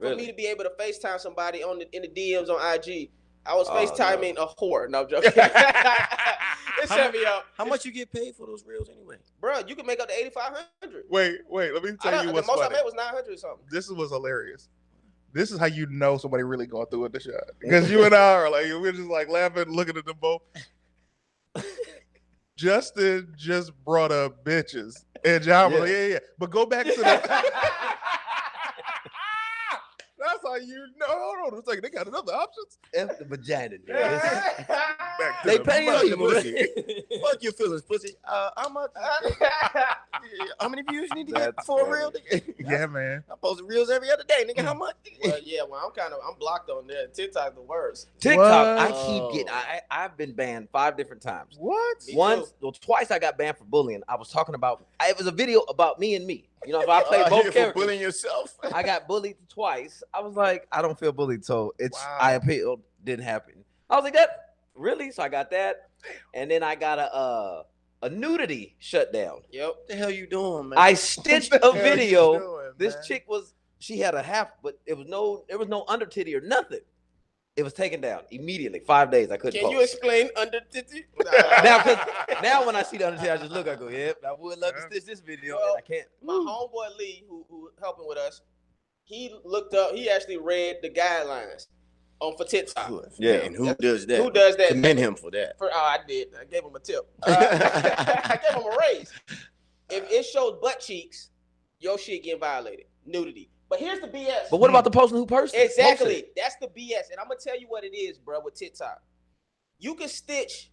for me to be able to FaceTime somebody in the DMs on IG. I was FaceTiming a whore. No, I'm joking. It set me up. How much you get paid for those reels anyway? Bro, you can make up to $8,500. Wait. Let me tell you what's funny. The most I made was $900 or something. This was hilarious. This is how you know somebody really going through with the shot. Because you and I are like, we're just like laughing, looking at them both. Justin just brought up bitches. And John was like, yeah. But go back to the... That's how you know. Hold on a second. They got another options. F the vagina. They pay you. Fuck your feelings, pussy. How much? How many views you need to get for a reel? Yeah, man. I post reels every other day, nigga. How much? I'm blocked on there. TikTok the worst. TikTok, I keep getting. I've been banned 5 different times. What? Twice I got banned for bullying. I was talking about. It was a video about me and me. You know, if I play both characters, bullying yourself. I got bullied twice. I was like, I don't feel bullied, so I appealed. Didn't happen. I was like, that really? So I got that, and then I got a nudity shutdown. Yep. What the hell you doing, man? I stitched a video. This chick she had a half, but there was no under titty or nothing. It was taken down immediately. 5 days I couldn't. Can you explain under titty? Now when I see the under titty, I just look. I go, yep. I would love to stitch this video, and I can't. My homeboy Lee, who helping with us, he looked up. He actually read the guidelines for TikTok. Yeah, and who does that? Who does that? Commend him for that. I did. I gave him a tip. I gave him a raise. If it shows butt cheeks, your shit getting violated. Nudity. But here's the BS. But what about the person who posted? Exactly. That's the BS. And I'm going to tell you what it is, bro, with TikTok. You can stitch.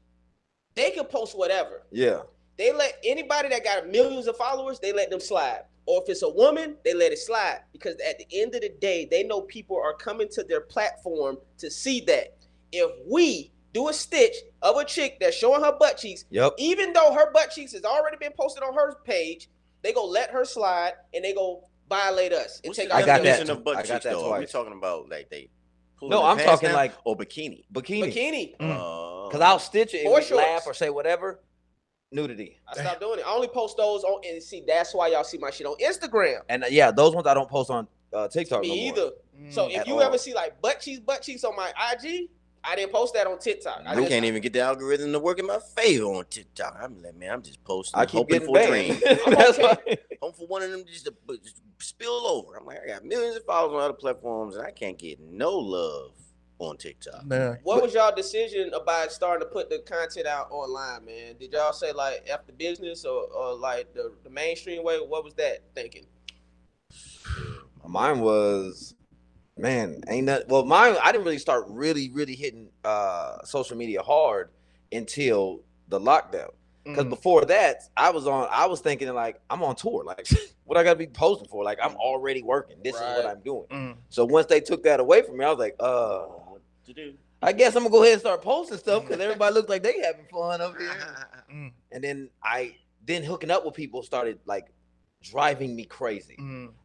They can post whatever. Yeah. They let anybody that got millions of followers, they let them slide. Or if it's a woman, they let it slide. Because at the end of the day, they know people are coming to their platform to see that. If we do a stitch of a chick that's showing her butt cheeks, even though her butt cheeks has already been posted on her page, they go let her slide and they go violate us and take our definition of butt cheeks, though? Are we talking about like they No, I'm talking like or bikini. Bikini. Because I'll stitch it and we laugh or say whatever. Nudity. I stopped doing it. I only post those on, and see, that's why y'all see my shit on Instagram. And yeah, those ones I don't post on TikTok. Me either. So if you ever see like butt cheeks on my IG, I didn't post that on TikTok. I can't even get the algorithm to work in my favor on TikTok. I'm like, man, I'm just posting. I keep hoping getting for a banned. dream. Hoping for one of them just to spill over. I'm like, I got millions of followers on other platforms, and I can't get no love on TikTok. Man. What was y'all decision about starting to put the content out online, man? Did y'all say like F the business or like the mainstream way? What was that thinking? Mine was, man, ain't that well? Mine, I didn't really start really hitting social media hard until the lockdown. Because before that, I was thinking like I'm on tour. Like, what I gotta be posting for? Like, I'm already working. This is what I'm doing. So once they took that away from me, I was like, I guess I'm gonna go ahead and start posting stuff because everybody looks like they having fun up here. And then hooking up with people started like driving me crazy.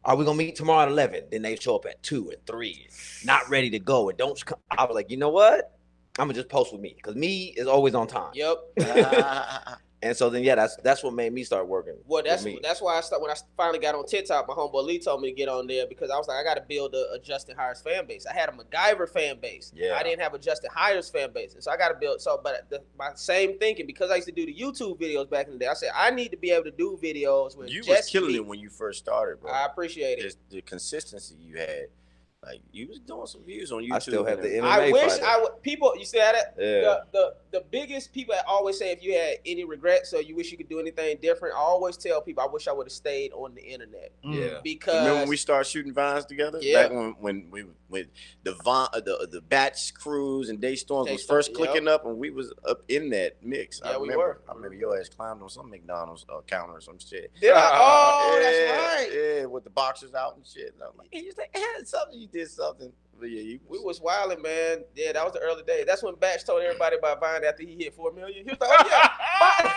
Are we gonna meet tomorrow at 11? Then they show up at 2 and 3, not ready to go, and don't come. I was like, you know what? I'm gonna just post with me because me is always on time. Yep. And so then that's what made me start working. Well, that's why when I finally got on TikTok, my homeboy Lee told me to get on there because I was like, I got to build a Justin Hires fan base. I had a MacGyver fan base. Yeah. I didn't have a Justin Hires fan base, and so I got to build. So, but my same thinking because I used to do the YouTube videos back in the day. I said I need to be able to do videos with. You was killing it when you first started, bro. I appreciate it. The consistency you had. Like you was doing some views on YouTube. I still have the MMA I wish fighter. I would. People, you see that? Yeah. The biggest people always say if you had any regrets or you wish you could do anything different, I always tell people I wish I would have stayed on the internet. Yeah. Because remember when we started shooting vines together? Yeah. Back when we with the batch crews and Daystorms was first clicking up and we was up in that mix. Yeah, we were. I remember your ass climbed on some McDonald's counter or some shit. Did I? Oh, yeah, that's right. Yeah, with the boxers out and shit. And I'm like, hey, you had something, you did something. But yeah, we was wilding, man. Yeah, that was the early days. That's when Batch told everybody about Vine after he hit 4 million. He was like, oh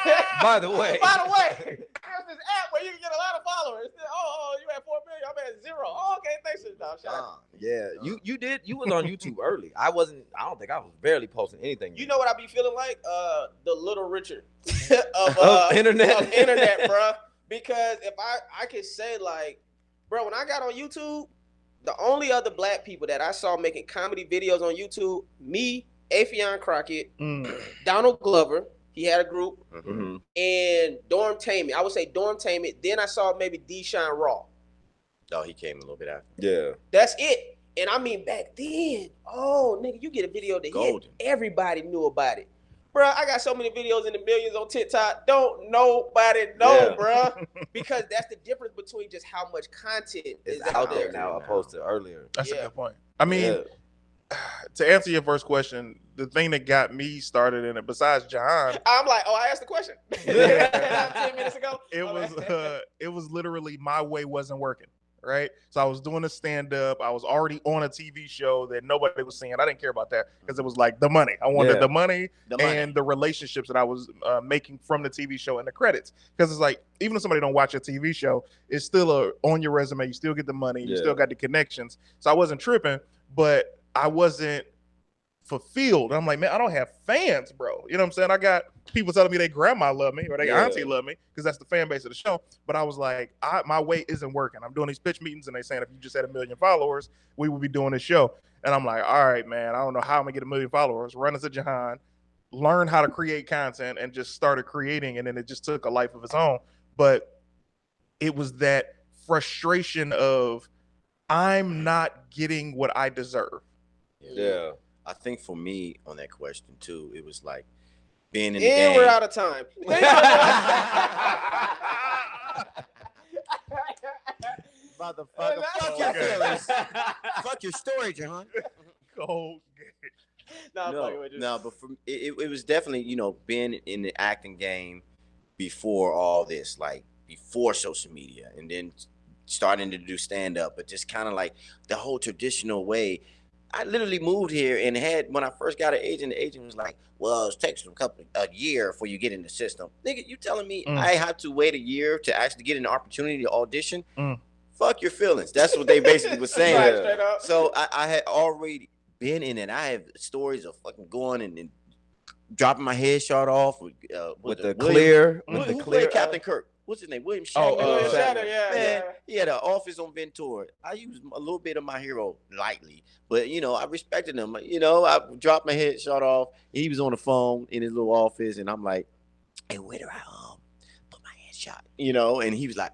yeah. By the way, there's this app where you can get a lot of followers. Oh, you had 4 million. I'm at 0. Oh, okay, thanks. No, shout out. Yeah, you was on YouTube early. I don't think I was barely posting anything. You know what I be feeling like? The Little Richard of internet, bro. Because if I could say like, bro, when I got on YouTube, The only other black people that I saw making comedy videos on YouTube, me, Afion Crockett, Donald Glover, he had a group, and Dormtainment. I would say Dormtainment. Then I saw maybe Deshaun Raw. Oh, he came a little bit after. Yeah. That's it. And I mean, back then, oh, nigga, you get a video that hit, everybody knew about it. Bruh, I got so many videos in the millions on TikTok. Don't nobody know, bruh. Because that's the difference between just how much content is out there now opposed to earlier. That's a good point. I mean, to answer your first question, the thing that got me started in it, besides Juhahn, I'm like, oh, I asked the question 10 minutes ago. It was literally my way wasn't working. Right, so I was doing a stand-up. I was already on a TV show that nobody was seeing. I didn't care about that because it was like the money. I wanted the money and the relationships that I was making from the TV show and the credits. Because it's like, even if somebody don't watch a TV show, it's still on your resume. You still get the money. You still got the connections. So I wasn't tripping, but I wasn't fulfilled. I'm like, man, I don't have fans, bro. You know what I'm saying? I got people telling me their grandma love me or their auntie love me because that's the fan base of the show. But I was like, my way isn't working. I'm doing these pitch meetings and they saying if you just had 1 million followers, we would be doing this show. And I'm like, all right, man, I don't know how I'm gonna get 1 million followers. Run as a Juhahn, learn how to create content, and just started creating. And then it just took a life of its own. But it was that frustration of I'm not getting what I deserve. Yeah. I think for me on that question too, it was like being in the And game. we're out of time. Motherfucker, fuck your feelings. Fuck your story, Juhahn. Cold. No, but for it was definitely, you know, being in the acting game before all this, like before social media, and then starting to do stand up, but just kind of like the whole traditional way. I literally moved here and when I first got an agent, the agent was like, well, it takes a year before you get in the system. Nigga, you telling me I have to wait a year to actually get an opportunity to audition? Fuck your feelings. That's what they basically were saying. So I had already been in it. I have stories of fucking going and dropping my headshot off with the clear. Who played Captain Kirk? What's his name? William Shatner. William Shatner, Man, he had an office on Ventura. I used a little bit of my hero lightly, but you know, I respected him. You know, I dropped my headshot off. He was on the phone in his little office, and I'm like, "Hey, where do I put my headshot?" You know, and he was like,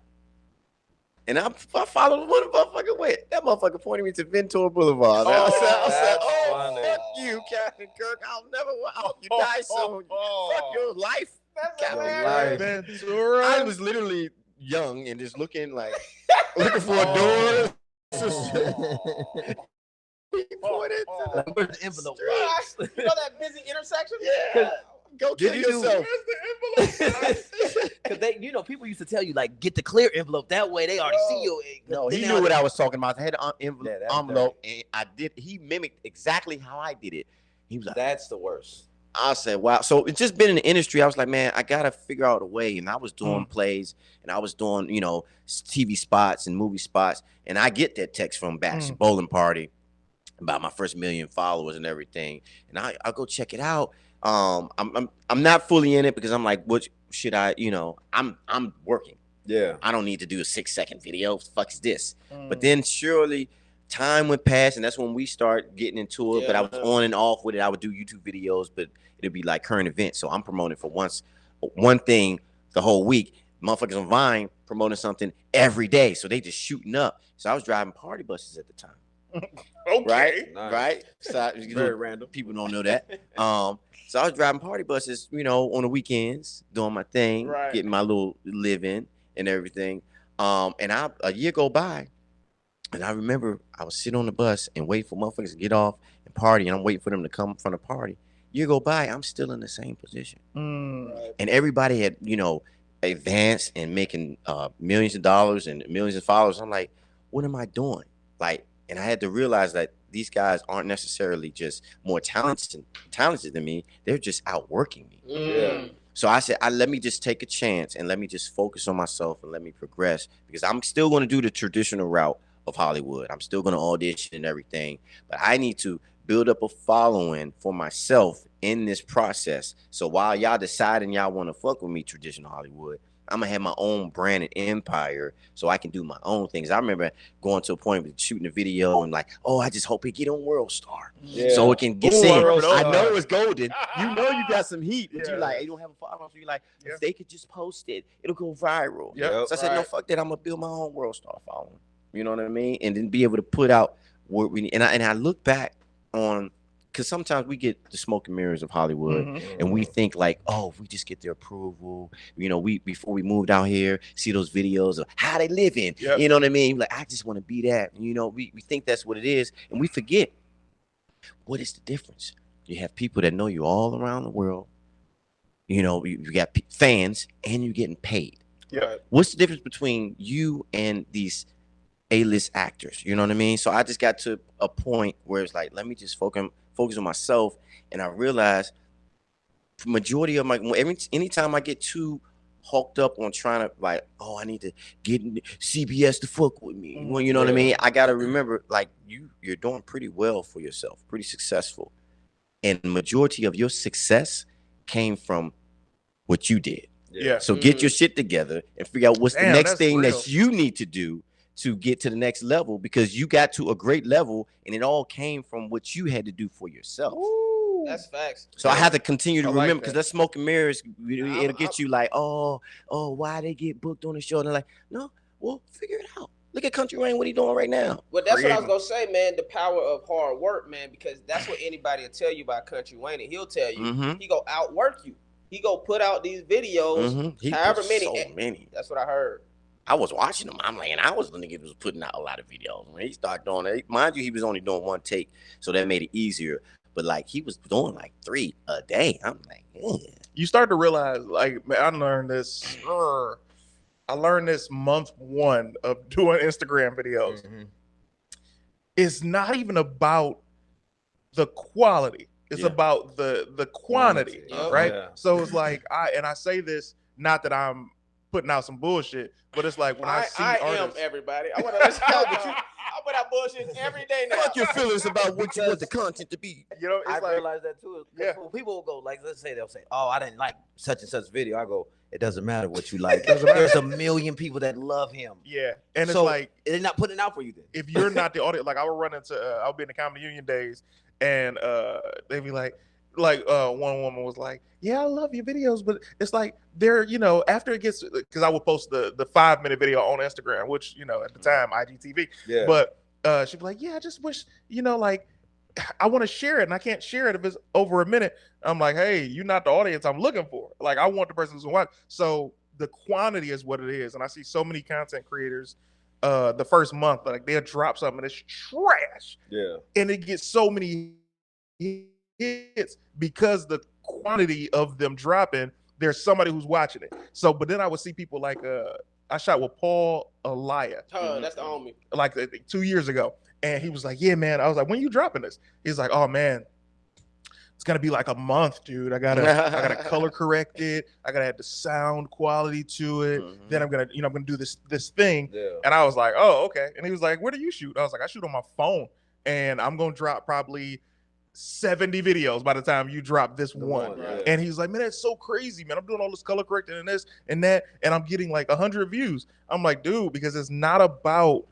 and I followed what the motherfucker went. That motherfucker pointed me to Ventura Boulevard. I said, "Oh, fuck you, Captain Kirk. I hope you die soon. Fuck your life." Ventura. I was literally young and just looking for a door. He pointed to the envelope. You know that busy intersection? Yeah. Go kill yourself. Because they, you know, people used to tell you like, get the clear envelope. That way they already see you. No, he knew what I was talking about. I had an envelope, and I did. He mimicked exactly how I did it. He was like, "That's the worst." I said, wow. So it's just been in the industry. I was like, man, I got to figure out a way. And I was doing plays and I was doing, you know, TV spots and movie spots. And I get that text from Baxter Bowling Party about my first 1 million followers and everything. And I'll go check it out. I'm not fully in it because I'm like, what should I, you know, I'm working. Yeah. I don't need to do a 6-second video. What the fuck is this? But then surely time went past, and that's when we start getting into it. But I was on and off with it. I would do YouTube videos, but it'd be like current events. So I'm promoting for one thing the whole week. Motherfuckers on Vine promoting something every day. So they just shooting up. So I was driving party buses at the time. Okay. Right? Nice. Right? So Very random. People don't know that. So I was driving party buses, you know, on the weekends, doing my thing, getting my little living and everything. And a year go by. And I remember I was sitting on the bus and waiting for motherfuckers to get off and party, and I'm waiting for them to come from the party. Year go by, I'm still in the same position. And everybody had, you know, advanced and making millions of dollars and millions of followers. I'm like, what am I doing? Like, and I had to realize that these guys aren't necessarily just more talented than me. They're just outworking me. Yeah. So I said, let me just take a chance and let me just focus on myself and let me progress, because I'm still going to do the traditional route of Hollywood. I'm still going to audition and everything, but I need to build up a following for myself in this process. So while y'all deciding y'all want to fuck with me, traditional Hollywood, I'm gonna have my own brand and empire, so I can do my own things. I remember going to a point with shooting a video and like, oh, I just hope it get on World Star, so it can get seen. I know it's golden. You know you got some heat, but you like, you don't have a follow, so you like, if they could just post it, it'll go viral. So I said, no, fuck that. I'm gonna build my own World Star following. You know what I mean? And then be able to put out what we need. And I look back on. Because sometimes we get the smoke and mirrors of Hollywood, and we think like, oh, if we just get their approval, you know, before we moved out here, see those videos of how they living, you know what I mean? Like, I just want to be that. You know, we think that's what it is, and we forget what is the difference. You have people that know you all around the world. You know, you got fans, and you're getting paid. What's the difference between you and these A-list actors? You know what I mean? So I just got to a point where it's like, let me just focus on myself, and I realized majority of my anytime I get too hulked up on trying to like, oh, I need to get CBS to fuck with me. Well, you know what I mean? I gotta remember, like, you're doing pretty well for yourself, pretty successful, and the majority of your success came from what you did. So get your shit together and figure out what's the next thing that you need to do to get to the next level, because you got to a great level and it all came from what you had to do for yourself. Ooh, that's facts. So I have to continue to remember, because that smoke and mirrors, it'll get you like, oh, why they get booked on the show? And they're like, no, well, figure it out. Look at Country Wayne, what he doing right now. Well, that's what I was gonna say, man. The power of hard work, man, because that's what anybody will tell you about Country Wayne, and he'll tell you he go outwork you. He go put out these videos, however many. So many. That's what I heard. I was watching him. I'm like, and I was the nigga was putting out a lot of videos. When he started doing it, mind you, he was only doing one take, so that made it easier. But like, he was doing like 3 a day. I'm like, you start to realize, like, man, I learned this. I learned this month 1 of doing Instagram videos. It's not even about the quality. It's about the quantity, right? So it's like, I say this, not that I'm putting out some bullshit, but it's like when I see artists, am everybody. I want to listen but I put out bullshit every day now. Fuck your feelings about what you want the content to be. You know, I realize that too. People will go like, let's say they'll say, oh, I didn't like such and such video. I go, it doesn't matter what you like. There's a million people that love him. And so it's like, they're not putting it out for you then. If you're not the audience, like I would run into, I'll be in the Comedy Union days, and they'd be like one woman was like, yeah, I love your videos, but it's like they're, you know, after it gets, because I would post the 5-minute video on Instagram, which, you know, at the time IGTV, but she'd be like, yeah, I just wish, you know, like, I want to share it and I can't share it if it's over a minute. I'm like, hey, you're not the audience I'm looking for. Like, I want the person who's watching. So the quantity is what it is. And I see so many content creators the first month, like they'll drop something and it's trash. And it gets so many hits because the quantity of them dropping, there's somebody who's watching it. So, but then I would see people like, I shot with Paul Elia. That's the homie. Like 2 years ago. And he was like, yeah, man. I was like, when you dropping this? He's like, oh man, it's gonna be like a month, dude. I gotta color correct it. I gotta add the sound quality to it. Then I'm gonna do this thing. And I was like, oh, okay. And he was like, where do you shoot? I was like, I shoot on my phone, and I'm gonna drop probably 70 videos by the time you drop this one. And he's like, man, that's so crazy, man. I'm doing all this color correcting and this and that, and I'm getting like 100 views. I'm like, dude, because it's not about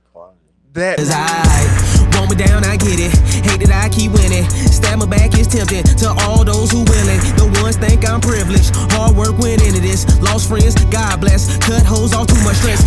that. I want me down, I get it. Hate that I keep winning. Stab my back is tempting to all those who willing. The ones think I'm privileged. Hard work went into this. Lost friends, God bless. Cut hoes off too much stress.